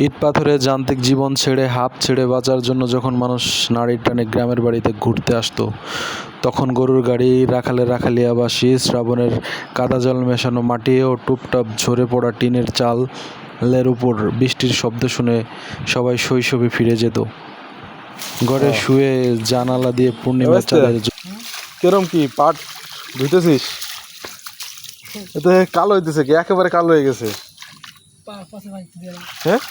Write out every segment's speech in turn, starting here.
ইট পাথরের যান্ত্রিক জীবন ছেড়ে হাঁপ ছেড়ে বাঁচার জন্য যখন মানুষ নাড়ির টানে গ্রামের বাড়িতে ঘুরতে আসতো, তখন গরুর গাড়ি, রাখালের রাখালিয়া বাঁশি, শ্রাবণের কাদা জল মেশানো মাটি ও টুপটাপ ঝরে পড়া টিনের চালের উপর বৃষ্টির শব্দ শুনে সবাই শৈশবে ফিরে যেত। ঘরে শুয়ে জানালা দিয়ে পূর্ণিমার চাঁদের কেরম কি পাট ধুইতেছিস? এতে কালো হইতেছে কি? একেবারে কালো হয়ে গেছে। হ্যাঁ,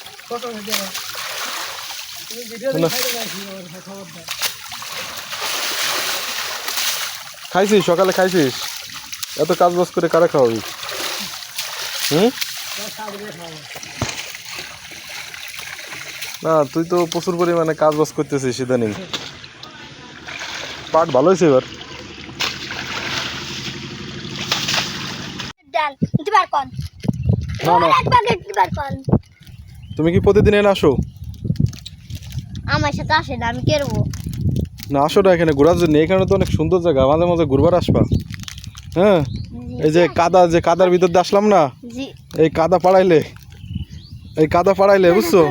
খাইছিস? সকালে খাইছিস? এত কাজ বাজ করে কারা খাওয়াবি? না, তুই তো প্রচুর পরিমাণে কাজ বাজ করতেছিস ইদানিং। পাট ভালো হয়েছে এবার। তুমি কি প্রতিদিন এনে আসো? আমার সাথে আসে না, আমি কেরবো না, আসো না এখানে ঘোরার জন্য। এখানে তো অনেক সুন্দর জায়গা, মাঝে মাঝে ঘুরবার আসবা। হ্যাঁ, এই যে কাদার ভিতর দিয়ে আসলাম না, এই কাদা পাড়াইলে বুঝছো?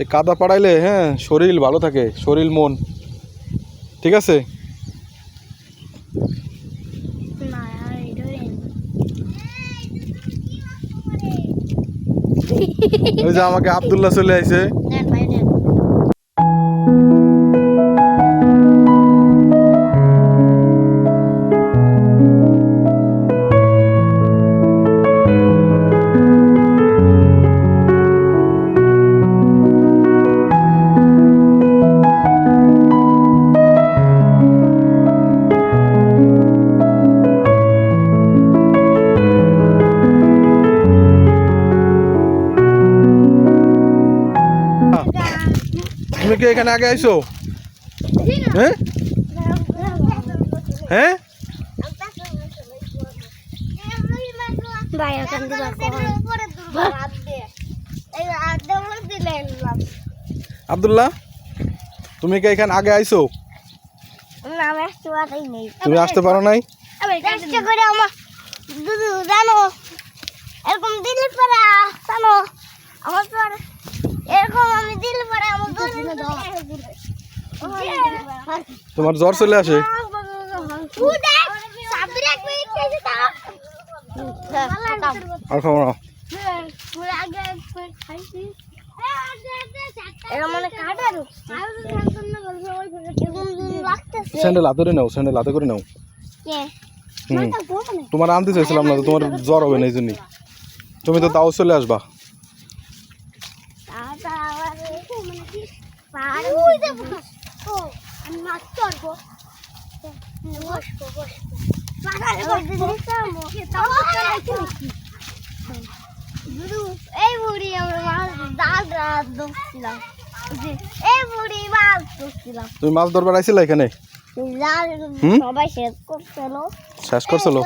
এই কাদা পাড়াইলে হ্যাঁ শরীর ভালো থাকে, শরীর মন ঠিক আছে। ওই যে আমাকে আব্দুল্লাহ চলে আইছে। তুমি কি এখানে আগে আইছো? হ্যাঁ হ্যাঁ, আব্দুল্লাহ তুমি কি এখানে আগে আইছো? তুমি আসতে পারো নাই? জানো এরকম দিলে পরে জানো আমার পর এরকম আমি দিলে পরে আমার তোমার জ্বর চলে আসে? আর খাবো না। স্যান্ডেল হাতে নাও, স্যান্ডেল হাতে করে নাও। তোমার আনতে চাইছিলাম না, তোমার জ্বর হবে না এই জন্যই। তুমি তো তাও চলে আসবা। এই বুড়ি তুমি মাছ ধরবার আইছিলা এখানে? সবাই শেষ করছিল। শেষ করছিল?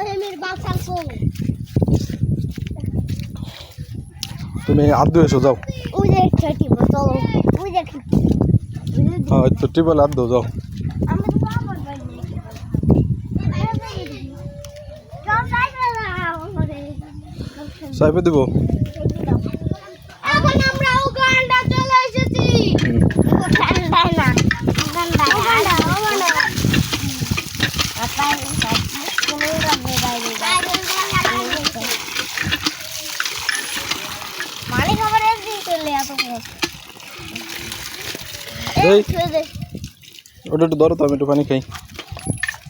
তুমি হাত ধুয়ে এসো, যাও। হ্যাঁ, তো টিউবওয়েল হাত ধো, যাও। সাইপে দিব। এখন আমরা উগান্ডা চলে এসেছি। ওটা একটু ধরো তো, আমি একটু পানি খাই।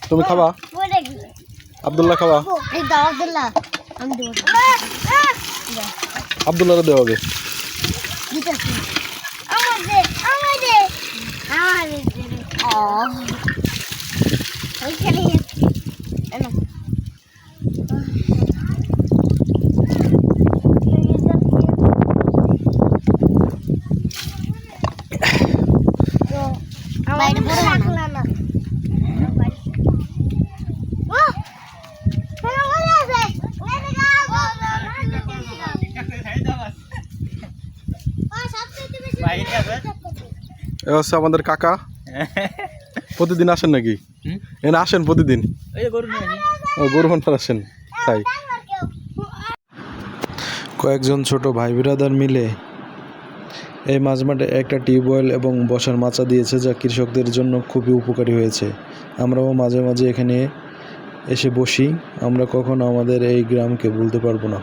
তুমি খাবা? আব্দুল্লাহ খাবা? আব্দুল্লাহ দেওয়া হবে। এ হচ্ছে আমাদের কাকা। প্রতিদিন আসেন নাকি? এনে আসেন প্রতিদিন? গরু হান্টার আসেন তাই? কয়েকজন ছোট ভাই বিরাদার মিলে এই মাঝ মাঠে একটা টিউবওয়েল এবং বসার মাচা দিয়েছে, যা কৃষকদের জন্য খুবই উপকারী হয়েছে। আমরাও মাঝে মাঝে এখানে এসে বসি। আমরা কখনো আমাদের এই গ্রামকে ভুলতে পারবো না।